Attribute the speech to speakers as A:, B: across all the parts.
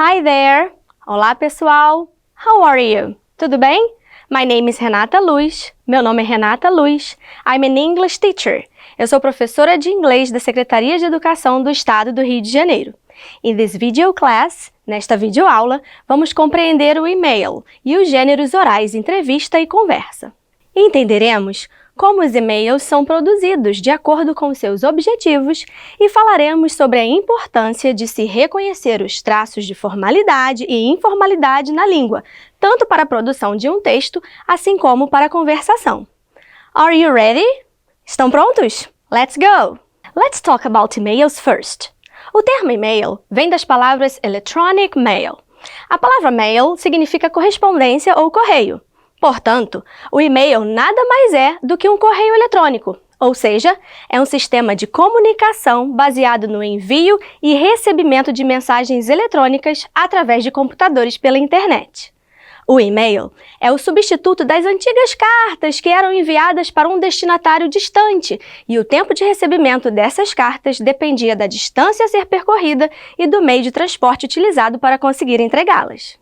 A: Hi there! Olá, pessoal! How are you? Tudo bem? My name is Renata Luz. Meu nome é Renata Luz. I'm an English teacher. Eu sou professora de inglês da Secretaria de Educação do Estado do Rio de Janeiro. In this video class, nesta videoaula, vamos compreender o e-mail e os gêneros orais entrevista e conversa. Entenderemos como os e-mails são produzidos de acordo com seus objetivos e falaremos sobre a importância de se reconhecer os traços de formalidade e informalidade na língua, tanto para a produção de um texto, assim como para a conversação. Are you ready? Estão prontos? Let's go! Let's talk about emails first. O termo e-mail vem das palavras electronic mail. A palavra mail significa correspondência ou correio. Portanto, o e-mail nada mais é do que um correio eletrônico, ou seja, é um sistema de comunicação baseado no envio e recebimento de mensagens eletrônicas através de computadores pela internet. O e-mail é o substituto das antigas cartas que eram enviadas para um destinatário distante, e o tempo de recebimento dessas cartas dependia da distância a ser percorrida e do meio de transporte utilizado para conseguir entregá-las.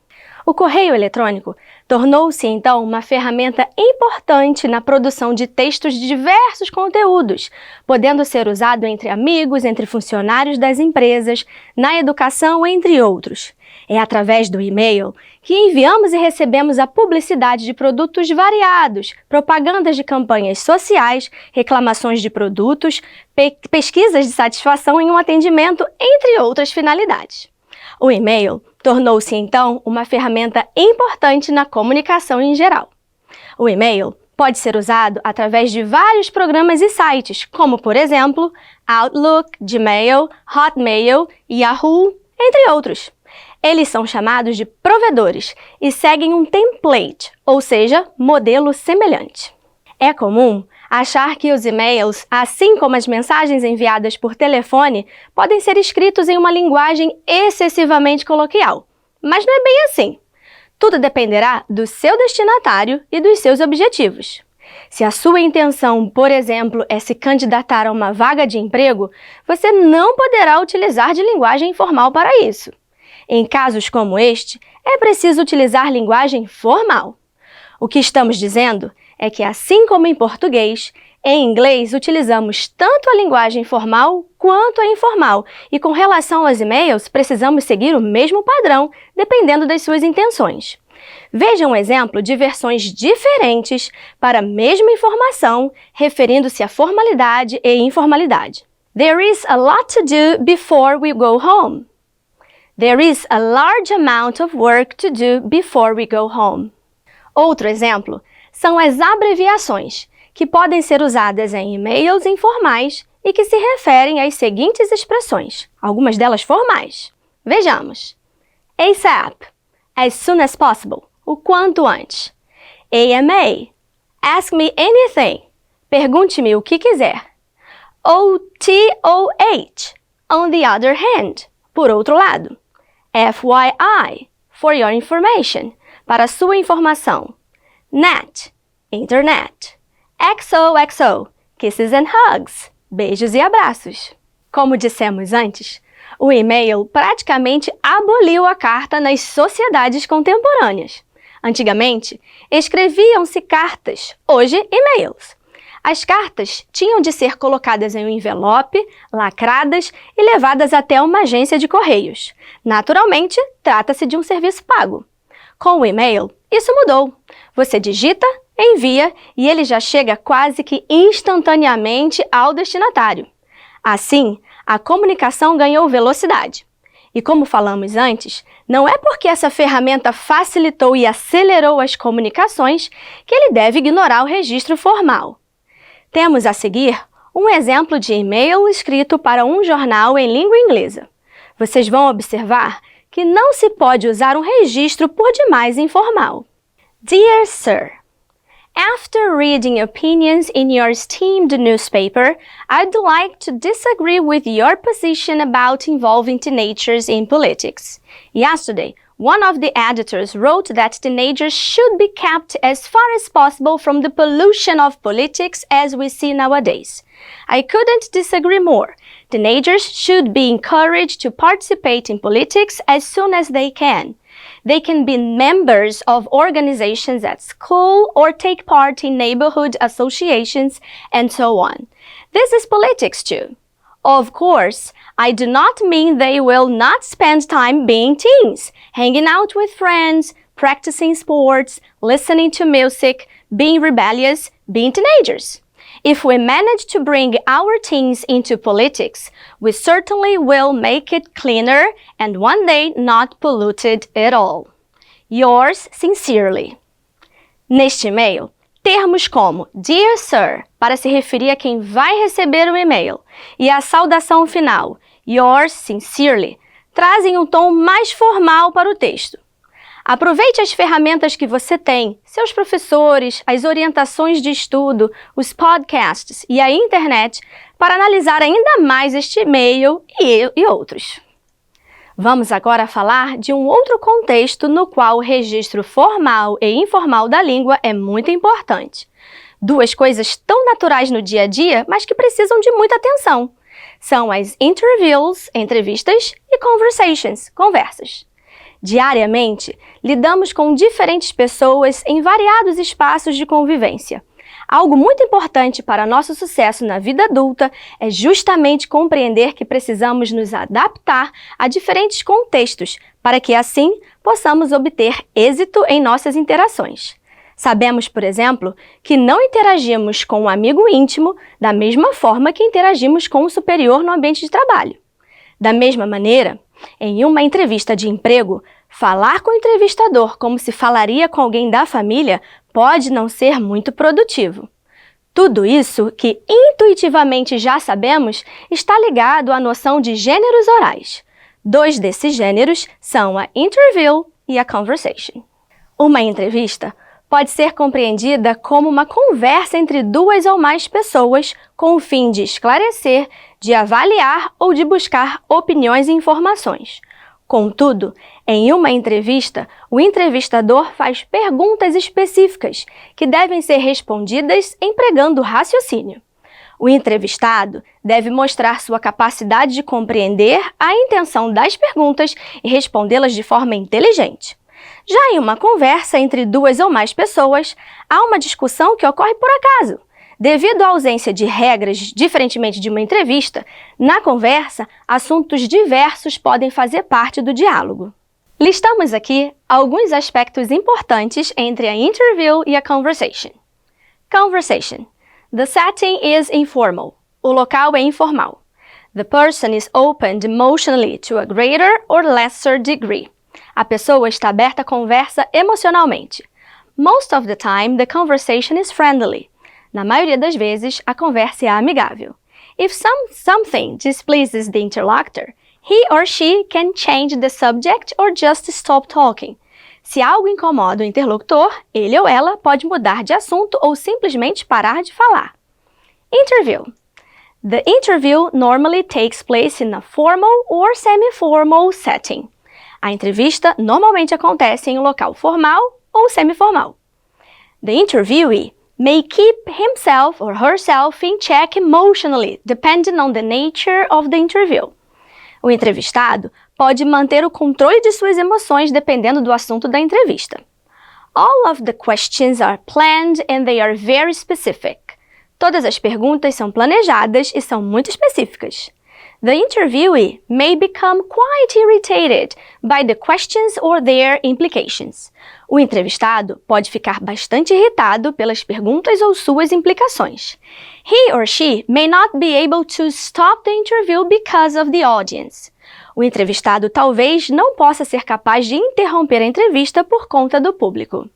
A: O correio eletrônico tornou-se, então, uma ferramenta importante na produção de textos de diversos conteúdos, podendo ser usado entre amigos, entre funcionários das empresas, na educação, entre outros. É através do e-mail que enviamos e recebemos a publicidade de produtos variados, propagandas de campanhas sociais, reclamações de produtos, pesquisas de satisfação em um atendimento, entre outras finalidades. O e-mail tornou-se, então, uma ferramenta importante na comunicação em geral. O e-mail pode ser usado através de vários programas e sites, como, por exemplo, Outlook, Gmail, Hotmail, Yahoo, entre outros. Eles são chamados de provedores e seguem um template, ou seja, modelo semelhante. É comum achar que os e-mails, assim como as mensagens enviadas por telefone, podem ser escritos em uma linguagem excessivamente coloquial. Mas não é bem assim. Tudo dependerá do seu destinatário e dos seus objetivos. Se a sua intenção, por exemplo, é se candidatar a uma vaga de emprego, você não poderá utilizar de linguagem informal para isso. Em casos como este, é preciso utilizar linguagem formal. O que estamos dizendo é que, assim como em português, em inglês utilizamos tanto a linguagem formal quanto a informal, e com relação aos e-mails precisamos seguir o mesmo padrão, dependendo das suas intenções. Veja um exemplo de versões diferentes para a mesma informação, referindo-se à formalidade e informalidade. There is a lot to do before we go home. There is a large amount of work to do before we go home. Outro exemplo são as abreviações, que podem ser usadas em e-mails informais e que se referem às seguintes expressões, algumas delas formais. Vejamos. ASAP, as soon as possible, o quanto antes. AMA, ask me anything, pergunte-me o que quiser. OTOH, on the other hand, por outro lado. FYI, for your information, para sua informação. NET, internet. XOXO, kisses and hugs, beijos e abraços. Como dissemos antes, o e-mail praticamente aboliu a carta nas sociedades contemporâneas. Antigamente, escreviam-se cartas, hoje e-mails. As cartas tinham de ser colocadas em um envelope, lacradas e levadas até uma agência de correios. Naturalmente, trata-se de um serviço pago. Com o e-mail, isso mudou. Você digita, envia e ele já chega quase que instantaneamente ao destinatário. Assim, a comunicação ganhou velocidade. E como falamos antes, não é porque essa ferramenta facilitou e acelerou as comunicações que ele deve ignorar o registro formal. Temos a seguir um exemplo de e-mail escrito para um jornal em língua inglesa. Vocês vão observar que não se pode usar um registro por demais informal. Dear Sir, after reading opinions in your esteemed newspaper, I'd like to disagree with your position about involving teenagers in politics. Yesterday, one of the editors wrote that teenagers should be kept as far as possible from the pollution of politics as we see nowadays. I couldn't disagree more. Teenagers should be encouraged to participate in politics as soon as they can. They can be members of organizations at school or take part in neighborhood associations and so on. This is politics too. Of course, I do not mean they will not spend time being teens, hanging out with friends, practicing sports, listening to music, being rebellious, being teenagers. If we manage to bring our teens into politics, we certainly will make it cleaner and one day not polluted at all. Yours sincerely. Neste e-mail, termos como Dear Sir, para se referir a quem vai receber o e-mail, e a saudação final, Yours sincerely, trazem um tom mais formal para o texto. Aproveite as ferramentas que você tem, seus professores, as orientações de estudo, os podcasts e a internet para analisar ainda mais este e-mail e outros. Vamos agora falar de um outro contexto no qual o registro formal e informal da língua é muito importante. Duas coisas tão naturais no dia a dia, mas que precisam de muita atenção. São as interviews, entrevistas, e conversations, conversas. Diariamente, lidamos com diferentes pessoas em variados espaços de convivência. Algo muito importante para nosso sucesso na vida adulta é justamente compreender que precisamos nos adaptar a diferentes contextos para que, assim, possamos obter êxito em nossas interações. Sabemos, por exemplo, que não interagimos com um amigo íntimo da mesma forma que interagimos com um superior no ambiente de trabalho. Da mesma maneira, em uma entrevista de emprego, falar com o entrevistador como se falaria com alguém da família pode não ser muito produtivo. Tudo isso que intuitivamente já sabemos está ligado à noção de gêneros orais. Dois desses gêneros são a interview e a conversation. Uma entrevista pode ser compreendida como uma conversa entre duas ou mais pessoas com o fim de esclarecer, de avaliar ou de buscar opiniões e informações. Contudo, em uma entrevista, o entrevistador faz perguntas específicas que devem ser respondidas empregando raciocínio. O entrevistado deve mostrar sua capacidade de compreender a intenção das perguntas e respondê-las de forma inteligente. Já em uma conversa entre duas ou mais pessoas, há uma discussão que ocorre por acaso. Devido à ausência de regras, diferentemente de uma entrevista, na conversa, assuntos diversos podem fazer parte do diálogo. Listamos aqui alguns aspectos importantes entre a interview e a conversation. Conversation. The setting is informal. O local é informal. The person is opened emotionally to a greater or lesser degree. A pessoa está aberta à conversa emocionalmente. Most of the time, the conversation is friendly. Na maioria das vezes, a conversa é amigável. If something displeases the interlocutor, he or she can change the subject or just stop talking. Se algo incomoda o interlocutor, ele ou ela pode mudar de assunto ou simplesmente parar de falar. Interview. The interview normally takes place in a formal or semi-formal setting. A entrevista normalmente acontece em um local formal ou semi-formal. The interviewee may keep himself or herself in check emotionally, depending on the nature of the interview. O entrevistado pode manter o controle de suas emoções dependendo do assunto da entrevista. All of the questions are planned and they are very specific. Todas as perguntas são planejadas e são muito específicas. The interviewee may become quite irritated by the questions or their implications. O entrevistado pode ficar bastante irritado pelas perguntas ou suas implicações. He or she may not be able to stop the interview because of the audience. O entrevistado talvez não possa ser capaz de interromper a entrevista por conta do público.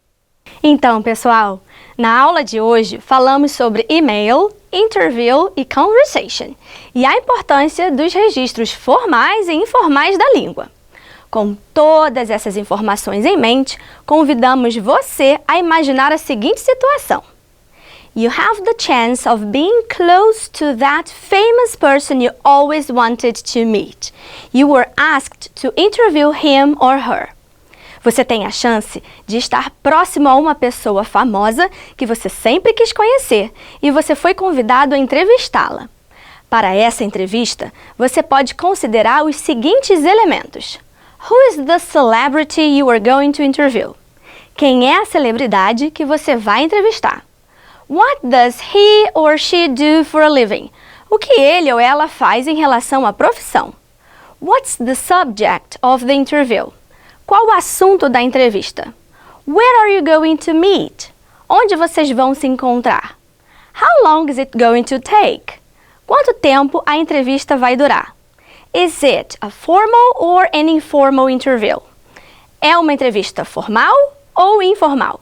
A: Então, pessoal, na aula de hoje falamos sobre e-mail, interview e conversation e a importância dos registros formais e informais da língua. Com todas essas informações em mente, convidamos você a imaginar a seguinte situação. You have the chance of being close to that famous person you always wanted to meet. You were asked to interview him or her. Você tem a chance de estar próximo a uma pessoa famosa que você sempre quis conhecer e você foi convidado a entrevistá-la. Para essa entrevista, você pode considerar os seguintes elementos. Who is the celebrity you are going to interview? Quem é a celebridade que você vai entrevistar? What does he or she do for a living? O que ele ou ela faz em relação à profissão? What's the subject of the interview? Qual o assunto da entrevista? Where are you going to meet? Onde vocês vão se encontrar? How long is it going to take? Quanto tempo a entrevista vai durar? Is it a formal or an informal interview? É uma entrevista formal ou informal?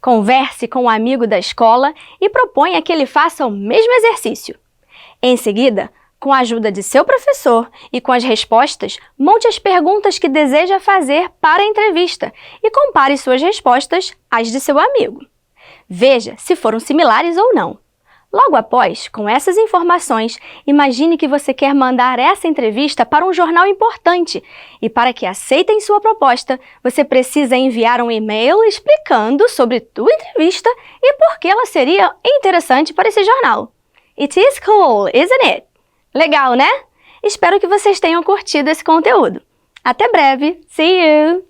A: Converse com um amigo da escola e proponha que ele faça o mesmo exercício. Em seguida, com a ajuda de seu professor e com as respostas, monte as perguntas que deseja fazer para a entrevista e compare suas respostas às de seu amigo. Veja se foram similares ou não. Logo após, com essas informações, imagine que você quer mandar essa entrevista para um jornal importante e para que aceitem sua proposta, você precisa enviar um e-mail explicando sobre tua entrevista e por que ela seria interessante para esse jornal. It is cool, isn't it? Legal, né? Espero que vocês tenham curtido esse conteúdo. Até breve! See you!